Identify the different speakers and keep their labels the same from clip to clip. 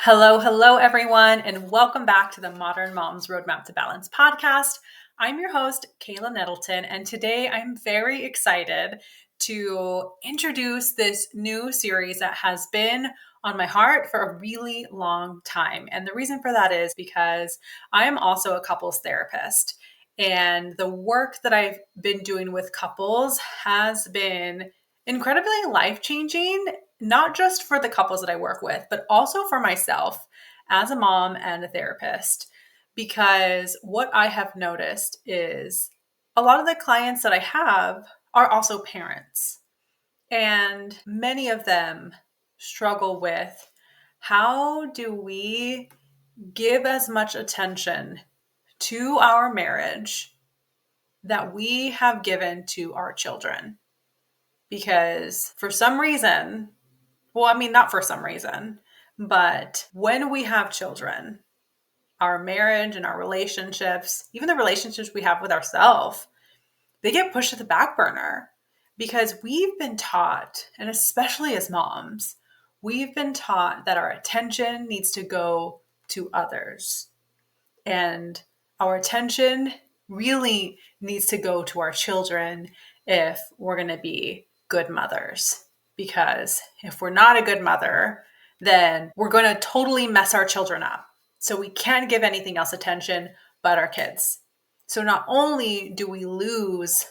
Speaker 1: Hello, everyone, and welcome back to the Modern Mom's Roadmap to Balance podcast. I'm your host, Kayla Nettleton, and today I'm very excited to introduce this new series that has been on my heart for a really long time. And the reason for that is because I am also a couples therapist, and the work that I've been doing with couples has been incredibly life-changing, not just for the couples that I work with, but also for myself as a mom and a therapist. Because what I have noticed is a lot of the clients that I have are also parents, and many of them struggle with how do we give as much attention to our marriage that we have given to our children. Because for some reason, not for some reason, but when we have children, our marriage and our relationships, even the relationships we have with ourselves, they get pushed to the back burner because we've been taught, and especially as moms, we've been taught that our attention needs to go to others. And our attention really needs to go to our children if we're going to be good mothers. Because if we're not a good mother, then we're going to totally mess our children up. So we can't give anything else attention but our kids. So not only do we lose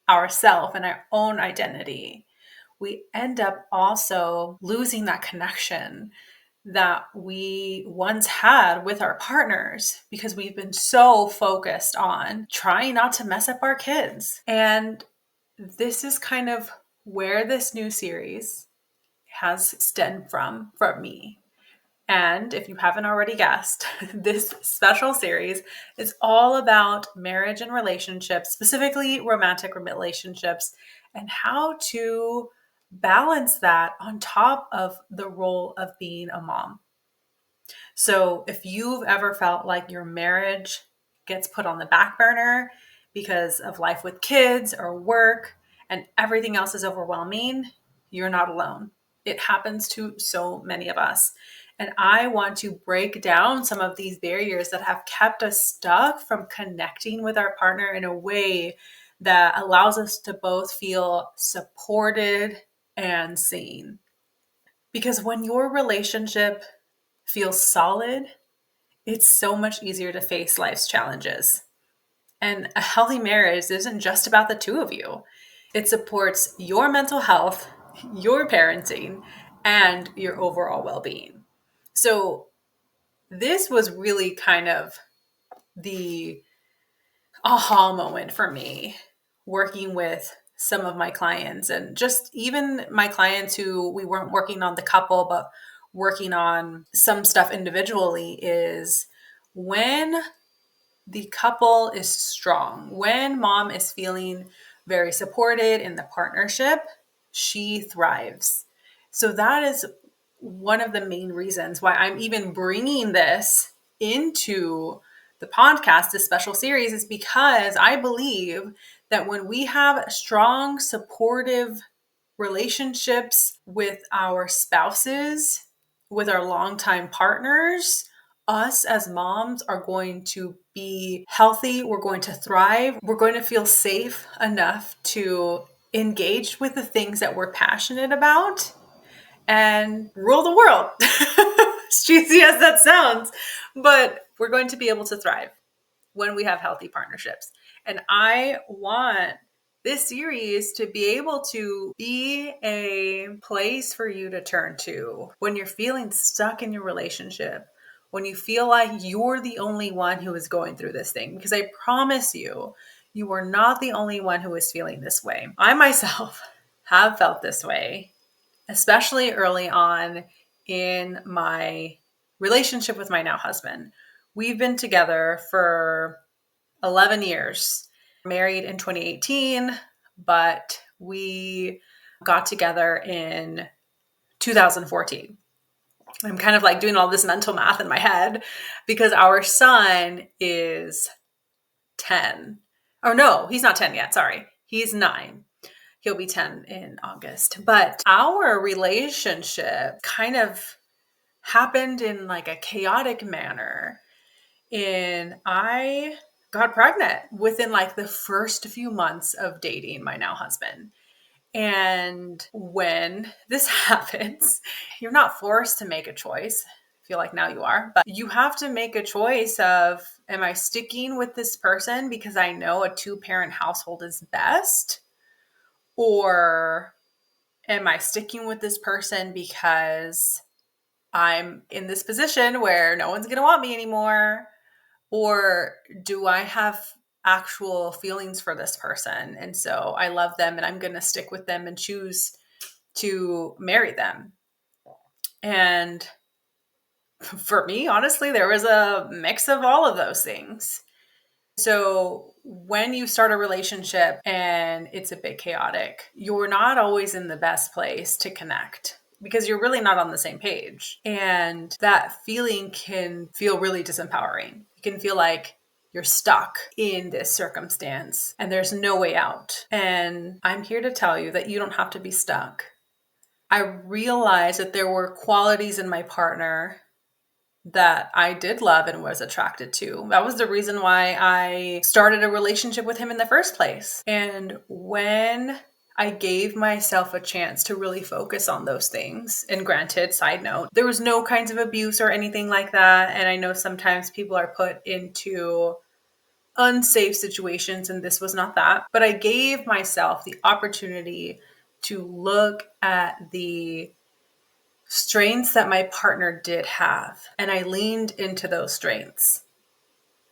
Speaker 1: ourselves and our own identity, we end up also losing that connection that we once had with our partners because we've been so focused on trying not to mess up our kids. And this is kind of where this new series has stemmed from me. And if you haven't already guessed, this special series is all about marriage and relationships, specifically romantic relationships, and how to balance that on top of the role of being a mom. So if you've ever felt like your marriage gets put on the back burner because of life with kids or work and everything else is overwhelming, you're not alone. It happens to so many of us. And I want to break down some of these barriers that have kept us stuck from connecting with our partner in a way that allows us to both feel supported and seen. Because when your relationship feels solid, it's so much easier to face life's challenges. And a healthy marriage isn't just about the two of you. It supports your mental health, your parenting, and your overall well-being. So this was really kind of the aha moment for me working with some of my clients, and just even my clients who we weren't working on the couple, but working on some stuff individually, is when the couple is strong, when mom is feeling very supported in the partnership, she thrives. So that is one of the main reasons why I'm even bringing this into the podcast, this special series, is because I believe that when we have strong, supportive relationships with our spouses, with our longtime partners, us as moms are going to be healthy. We're going to thrive. We're going to feel safe enough to engage with the things that we're passionate about and rule the world. As cheesy as that sounds, but we're going to be able to thrive when we have healthy partnerships. And I want this series to be able to be a place for you to turn to when you're feeling stuck in your relationship, when you feel like you're the only one who is going through this thing. Because I promise you, you are not the only one who is feeling this way. I myself have felt this way, especially early on in my relationship with my now husband. We've been together for 11 years, married in 2018, but we got together in 2014. I'm kind of like doing all this mental math in my head because our son is 10. Oh no, he's not 10 yet. Sorry. He's 9. He'll be 10 in August. But our relationship kind of happened in like a chaotic manner. And I got pregnant within like the first few months of dating my now husband. And when this happens, you're not forced to make a choice. I feel like now you are, but you have to make a choice of, am I sticking with this person because I know a two-parent household is best? Or am I sticking with this person because I'm in this position where no one's going to want me anymore? Or do I have actual feelings for this person? And so I love them and I'm going to stick with them and choose to marry them. And for me, honestly, there was a mix of all of those things. So when you start a relationship and it's a bit chaotic, you're not always in the best place to connect because you're really not on the same page. And that feeling can feel really disempowering. You can feel like you're stuck in this circumstance and there's no way out. And I'm here to tell you that you don't have to be stuck. I realized that there were qualities in my partner that I did love and was attracted to. That was the reason why I started a relationship with him in the first place. And when I gave myself a chance to really focus on those things, and granted, side note, there was no kinds of abuse or anything like that. And I know sometimes people are put into unsafe situations, and this was not that. But I gave myself the opportunity to look at the strengths that my partner did have, and I leaned into those strengths.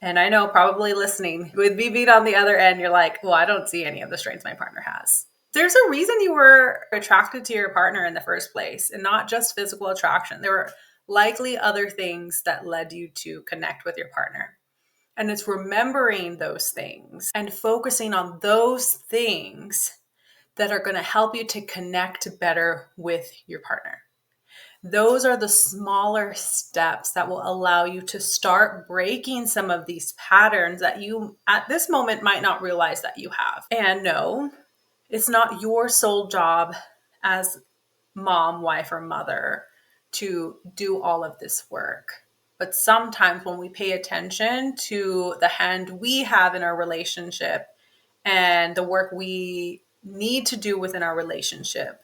Speaker 1: And I know probably listening with me being on the other end, you're like, well, I don't see any of the strengths my partner has. There's a reason you were attracted to your partner in the first place, and not just physical attraction. There were likely other things that led you to connect with your partner. And it's remembering those things and focusing on those things that are going to help you to connect better with your partner. Those are the smaller steps that will allow you to start breaking some of these patterns that you at this moment might not realize that you have. And no, it's not your sole job as mom, wife, or mother to do all of this work. But sometimes when we pay attention to the hand we have in our relationship and the work we need to do within our relationship,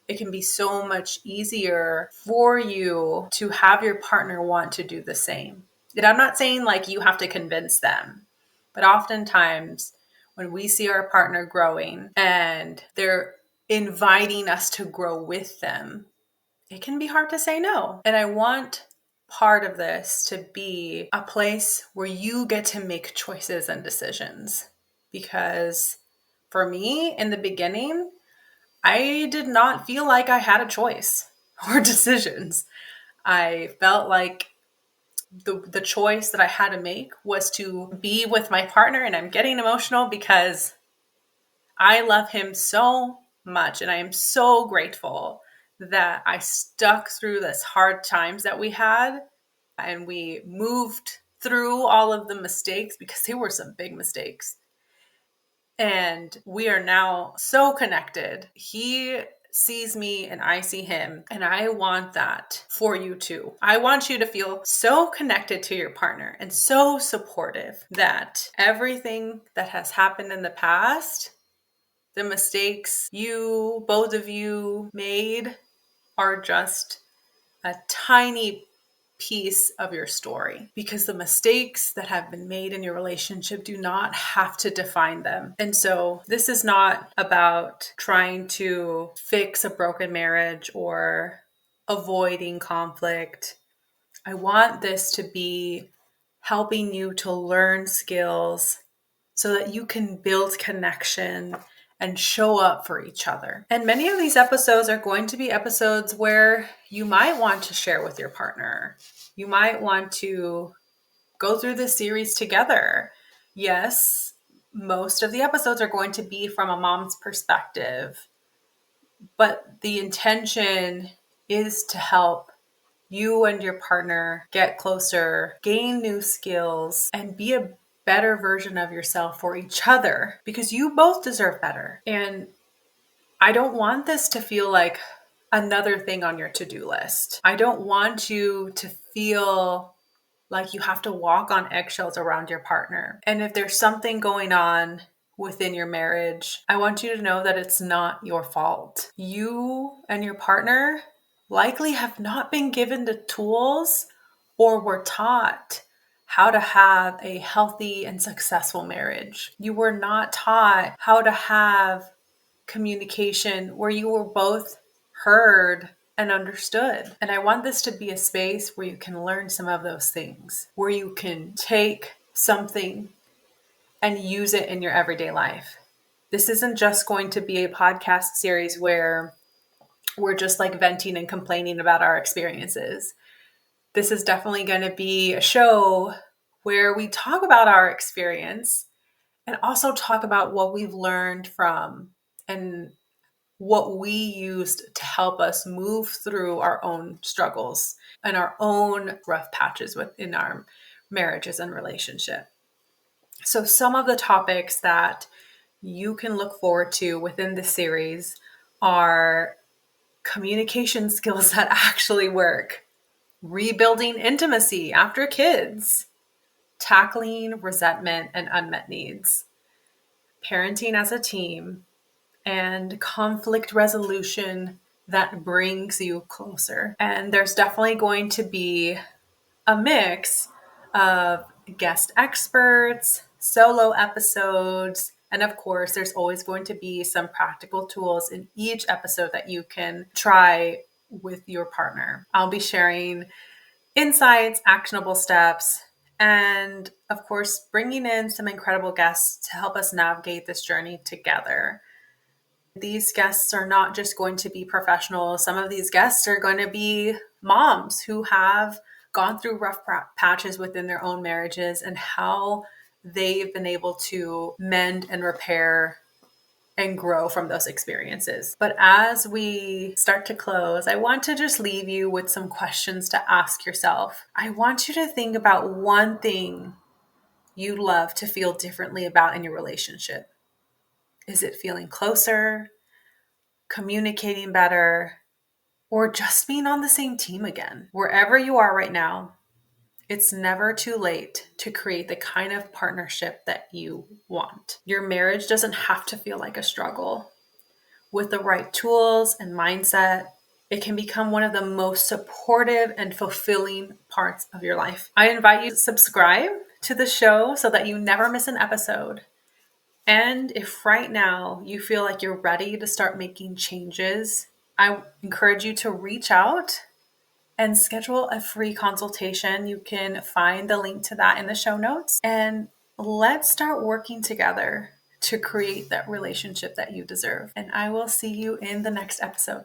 Speaker 1: it can be so much easier for you to have your partner want to do the same. And I'm not saying like you have to convince them, but oftentimes when we see our partner growing and they're inviting us to grow with them, it can be hard to say no. And I want part of this to be a place where you get to make choices and decisions. Because for me, in the beginning, I did not feel like I had a choice or decisions. I felt like the choice that I had to make was to be with my partner, and I'm getting emotional because I love him so much and I am so grateful that I stuck through this hard times that we had and we moved through all of the mistakes because they were some big mistakes. And we are now so connected. He sees me and I see him. And I want that for you too. I want you to feel so connected to your partner and so supportive that everything that has happened in the past, the mistakes you, both of you made, are just a tiny piece of your story, because the mistakes that have been made in your relationship do not have to define them. And so this is not about trying to fix a broken marriage or avoiding conflict. I want this to be helping you to learn skills so that you can build connection and show up for each other. And many of these episodes are going to be episodes where you might want to share with your partner. You might want to go through this series together. Yes, most of the episodes are going to be from a mom's perspective, but the intention is to help you and your partner get closer, gain new skills, and be a better version of yourself for each other, because you both deserve better. And I don't want this to feel like another thing on your to-do list. I don't want you to feel like you have to walk on eggshells around your partner. And if there's something going on within your marriage, I want you to know that it's not your fault. You and your partner likely have not been given the tools or were taught how to have a healthy and successful marriage. You were not taught how to have communication where you were both heard and understood. And I want this to be a space where you can learn some of those things, where you can take something and use it in your everyday life. This isn't just going to be a podcast series where we're just like venting and complaining about our experiences. This is definitely going to be a show where we talk about our experience and also talk about what we've learned from and what we used to help us move through our own struggles and our own rough patches within our marriages and relationship. So some of the topics that you can look forward to within this series are communication skills that actually work, rebuilding intimacy after kids, tackling resentment and unmet needs, parenting as a team, and conflict resolution that brings you closer. And there's definitely going to be a mix of guest experts, solo episodes, and of course, there's always going to be some practical tools in each episode that you can try with your partner. I'll be sharing insights, actionable steps, and of course, bringing in some incredible guests to help us navigate this journey together. These guests are not just going to be professionals. Some of these guests are going to be moms who have gone through rough patches within their own marriages and how they've been able to mend and repair and grow from those experiences. But as we start to close, I want to just leave you with some questions to ask yourself. I want you to think about one thing you'd love to feel differently about in your relationship. Is it feeling closer, communicating better, or just being on the same team again? Wherever you are right now, it's never too late to create the kind of partnership that you want. Your marriage doesn't have to feel like a struggle. With the right tools and mindset, it can become one of the most supportive and fulfilling parts of your life. I invite you to subscribe to the show so that you never miss an episode. And if right now you feel like you're ready to start making changes, I encourage you to reach out and schedule a free consultation. You can find the link to that in the show notes. And let's start working together to create that relationship that you deserve. And I will see you in the next episode.